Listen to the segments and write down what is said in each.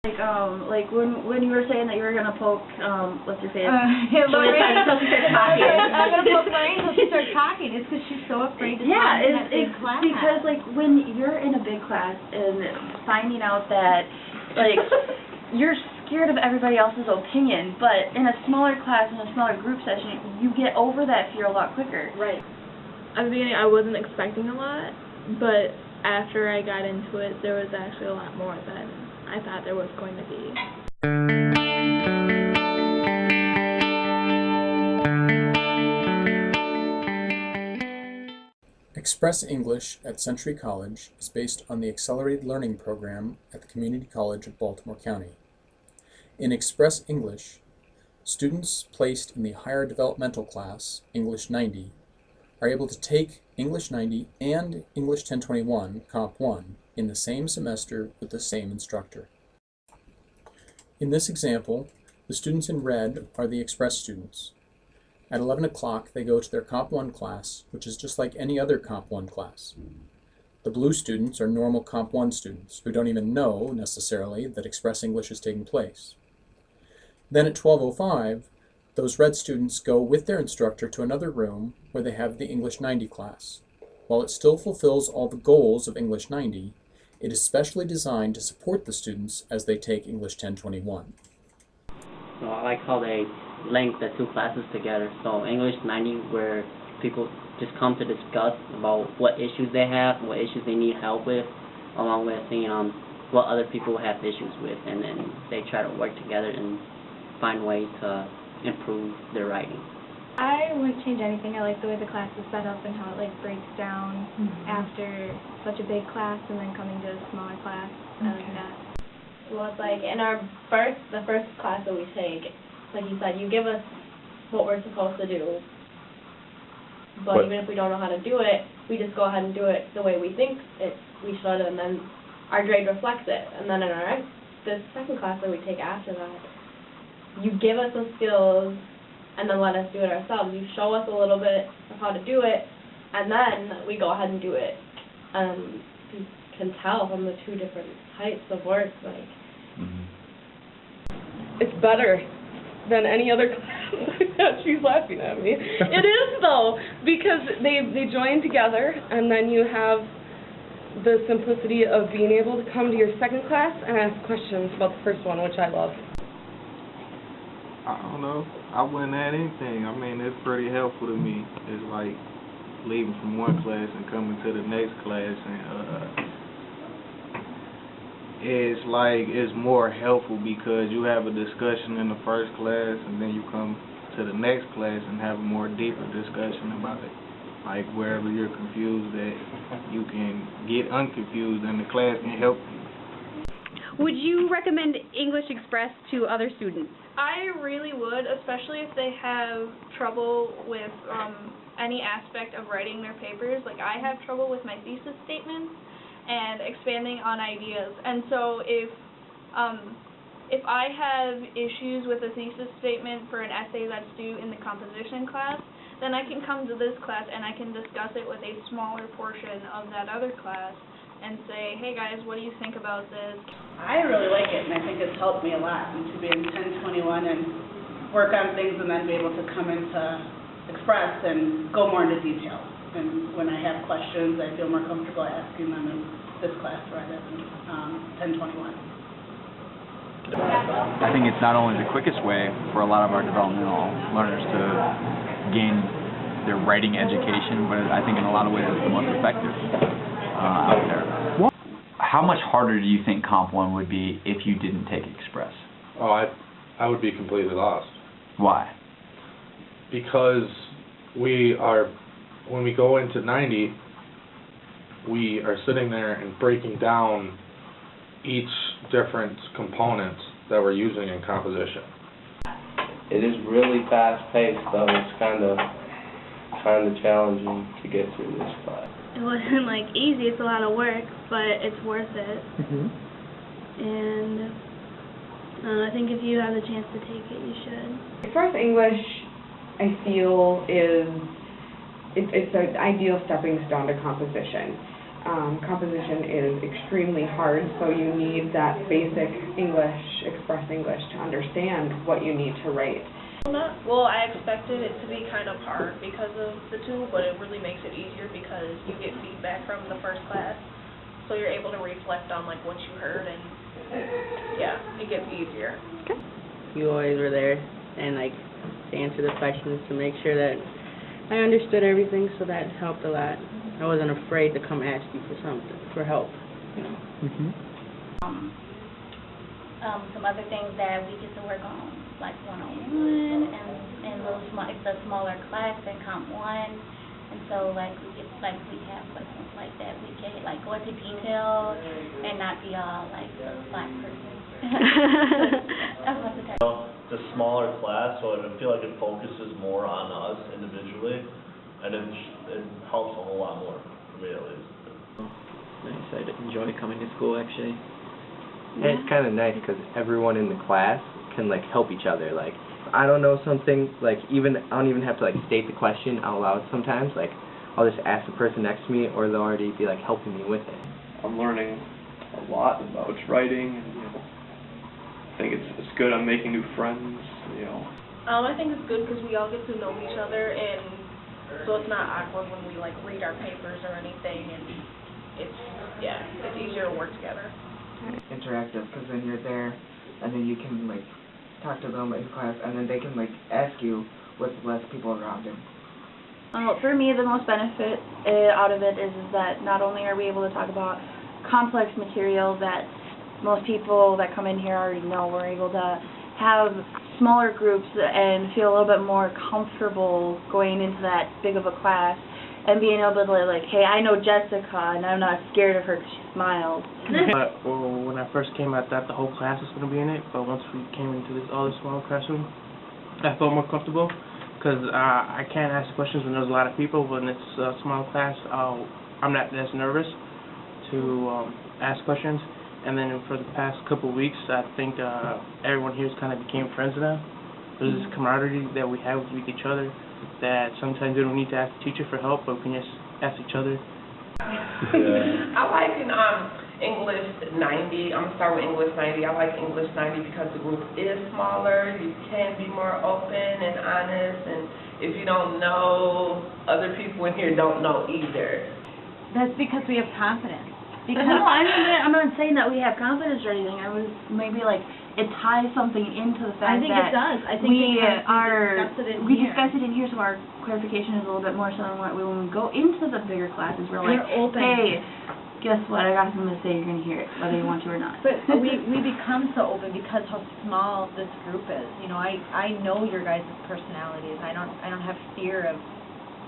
Like when you were saying that you were gonna poke, what's your face? Lorraine. Until she starts talking. I'm gonna poke Lorraine until she starts talking. It's because she's so afraid to talk in that big class. Because like when you're in a big class and finding out that like you're scared of everybody else's opinion, but in a smaller class, in a smaller group session, you get over that fear a lot quicker. Right. At the beginning, I wasn't expecting a lot, but after I got into it, there was actually a lot more than I thought there was going to be. Express English at Century College is based on the Accelerated Learning Program at the Community College of Baltimore County. In Express English, students placed in the higher developmental class, English 90, are able to take English 90 and English 1021, Comp 1, in the same semester with the same instructor. In this example, the students in red are the Express students. At 11 o'clock, they go to their Comp 1 class, which is just like any other Comp 1 class. The blue students are normal Comp 1 students, who don't even know, necessarily, that Express English is taking place. Then at 12:05, those red students go with their instructor to another room where they have the English 90 class. While it still fulfills all the goals of English 90, it is specially designed to support the students as they take English 1021. So I like how they link the two classes together. So English 90, where people just come to discuss about what issues they have, what issues they need help with, along with seeing what other people have issues with, and then they try to work together and find ways to improve their writing. I wouldn't change anything. I like the way the class is set up and how it breaks down after such a big class and then coming to a smaller class. I like that. Well, it's like in the first class that we take, like you said, you give us what we're supposed to do, but even if we don't know how to do it, we just go ahead and do it the way we think we should, and then our grade reflects it. And then in this second class that we take after that, you give us the skills and then let us do it ourselves. You show us a little bit of how to do it, and then we go ahead and do it. You can tell from the two different types of work, like. It's better than any other class. She's laughing at me. It is, though, because they join together, and then you have the simplicity of being able to come to your second class and ask questions about the first one, which I love. I don't know. I wouldn't add anything. I mean, it's pretty helpful to me. It's like leaving from one class and coming to the next class, and it's more helpful because you have a discussion in the first class, and then you come to the next class and have a more deeper discussion about it. Like wherever you're confused, that you can get unconfused, and the class can help you. Would you recommend English Express to other students? I really would, especially if they have trouble with any aspect of writing their papers. Like I have trouble with my thesis statements and expanding on ideas. And so if I have issues with a thesis statement for an essay that's due in the composition class, then I can come to this class and I can discuss it with a smaller portion of that other class and say, hey guys, what do you think about this? I really like it, and I think it's helped me a lot to be in 1021 and work on things and then be able to come into Express and go more into detail. And when I have questions, I feel more comfortable asking them in this class rather than 1021. I think it's not only the quickest way for a lot of our developmental learners to gain their writing education, but I think in a lot of ways it's the most effective out there. How much harder do you think Comp 1 would be if you didn't take Express? Oh, I would be completely lost. Why? Because when we go into 90, we are sitting there and breaking down each different component that we're using in composition. It is really fast-paced, though. It's kind of challenging to get through this class. It wasn't easy. It's a lot of work, but it's worth it. And I think if you have the chance to take it, you should. Express English, I feel, it's an ideal stepping stone to composition. composition is extremely hard, so you need that basic English, express English to understand what you need to write. Well, I expected it to be kind of hard because of the two, but it really makes it easier because you get feedback from the first class, so you're able to reflect on like what you heard, and yeah, it gets easier. You always were there and like to answer the questions to make sure that I understood everything, so that helped a lot. I wasn't afraid to come ask you for something, for help, you know. Some other things that we get to work on, like one-on-one, and the smaller class in Comp 1, and so like we have questions like that. We can like go into detail and not be all like the black person. It's a smaller class, so I feel like it focuses more on us individually, and it helps a whole lot more, for me at least. Nice. I enjoy coming to school, actually. And it's kind of nice because everyone in the class can like help each other. Like, I don't know something, like I don't even have to like state the question out loud sometimes. Like, I'll just ask the person next to me, or they'll already be like helping me with it. I'm learning a lot about writing, and I think it's good. I'm making new friends, I think it's good because we all get to know each other, and so it's not awkward when we like read our papers or anything, and it's easier to work together. Interactive, because then you're there, and then you can like talk to them in class, and then they can like ask you with less people around them. For me, the most benefit out of it is that not only are we able to talk about complex material that most people that come in here already know, we're able to have smaller groups and feel a little bit more comfortable going into that big of a class and being able to like, hey, I know Jessica, and I'm not scared of her because she smiles. When I first came, I thought the whole class was going to be in it, but once we came into this other small classroom, I felt more comfortable because I can't ask questions when there's a lot of people. When it's a small class, I'm not as nervous to ask questions. And then for the past couple of weeks, I think everyone here's kind of became friends now. There's this camaraderie that we have with each other that sometimes we don't need to ask the teacher for help, but we can just ask each other. I like English 90. I'm going to start with English 90. I like English 90 because the group is smaller. You can be more open and honest, and if you don't know, other people in here don't know either. That's because we have confidence. Because I'm not saying that we have confidence or anything. I was maybe like it ties something into the fact I think that it does. I think we discuss it in here, so our clarification is a little bit more so when we go into the bigger classes, we're like, open. Hey, guess what? I got something to say. You're gonna hear it, whether you want to or not. But we become so open because how small this group is. I know your guys' personalities. I don't have fear of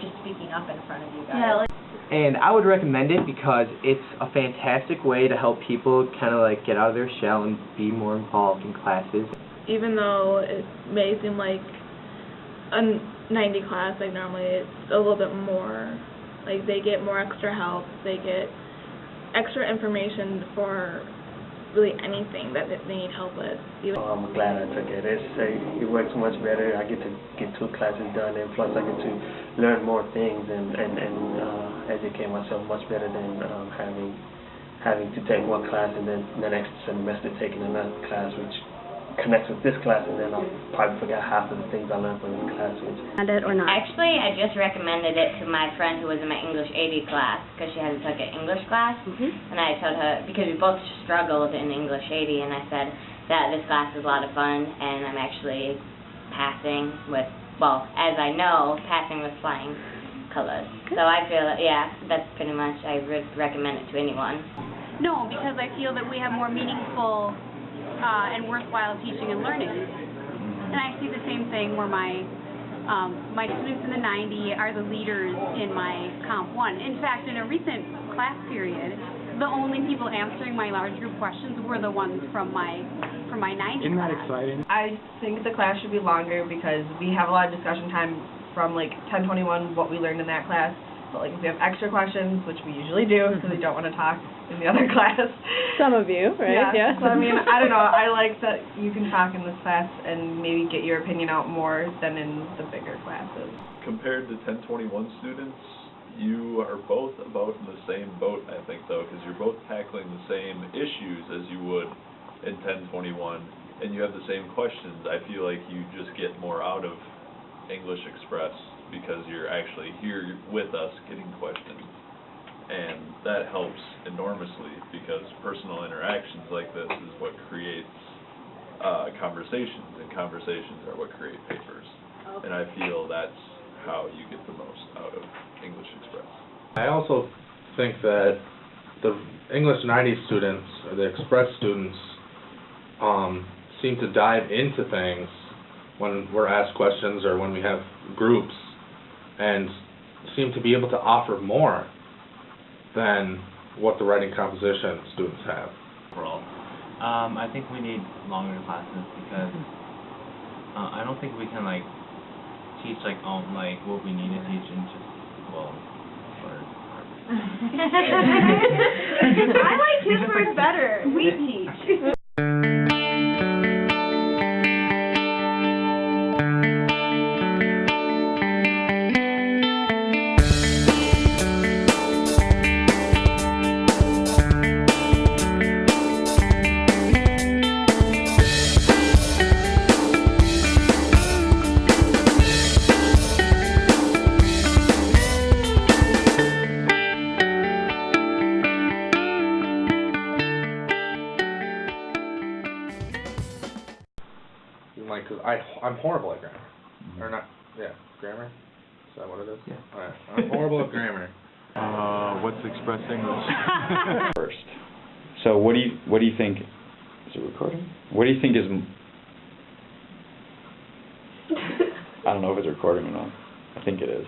just speaking up in front of you guys. Yeah, And I would recommend it because it's a fantastic way to help people kind of like get out of their shell and be more involved in classes. Even though it may seem like a 90 class, like normally it's a little bit more, like they get more extra help, they get extra information for really anything that they need help with. I'm glad I took it. It works much better. I get to get 2 classes done, and plus I get to learn more things and educate myself much better than having to take one class and then the next semester taking another class, which connects with this class, and then I'll probably forget half of the things I learned from this class. Actually, I just recommended it to my friend who was in my English 80 class because she hadn't took an English class, and I told her, because we both struggled in English 80, and I said that this class is a lot of fun, and I'm actually passing with, well, as I know, passing with flying colors. So I feel, that's pretty much, I would recommend it to anyone. No, because I feel that we have more meaningful and worthwhile teaching and learning. And I see the same thing where my students in the 90 are the leaders in my Comp 1. In fact, in a recent class period, the only people answering my large group questions were the ones from my 90 Isn't that class. exciting? I think the class should be longer because we have a lot of discussion time from like 10:21, what we learned in that class. But like if we have extra questions, which we usually do because we don't want to talk in the other class. Some of you, right? Yeah. So I mean, I don't know. I like that you can talk in this class and maybe get your opinion out more than in the bigger classes. Compared to 1021 students, you are both about in the same boat, I think, though, because you're both tackling the same issues as you would in 1021, and you have the same questions. I feel like you just get more out of English Express because you're actually here with us getting questions. And that helps enormously because personal interactions like this is what creates conversations, and conversations are what create papers. And I feel that's how you get the most out of English Express. I also think that the English 90 students, or the Express students, seem to dive into things when we're asked questions or when we have groups, and seem to be able to offer more than what the writing composition students have. Overall, I think we need longer classes because I don't think we can like teach like what we need to teach in just I like his word better. We teach. I'm horrible at grammar. Or not, yeah, grammar? Is that what it is? Yeah. Alright, I'm horrible at grammar. What's Express English? First. So what do you think, is it recording? What do you think is, I don't know if it's recording or not. I think it is.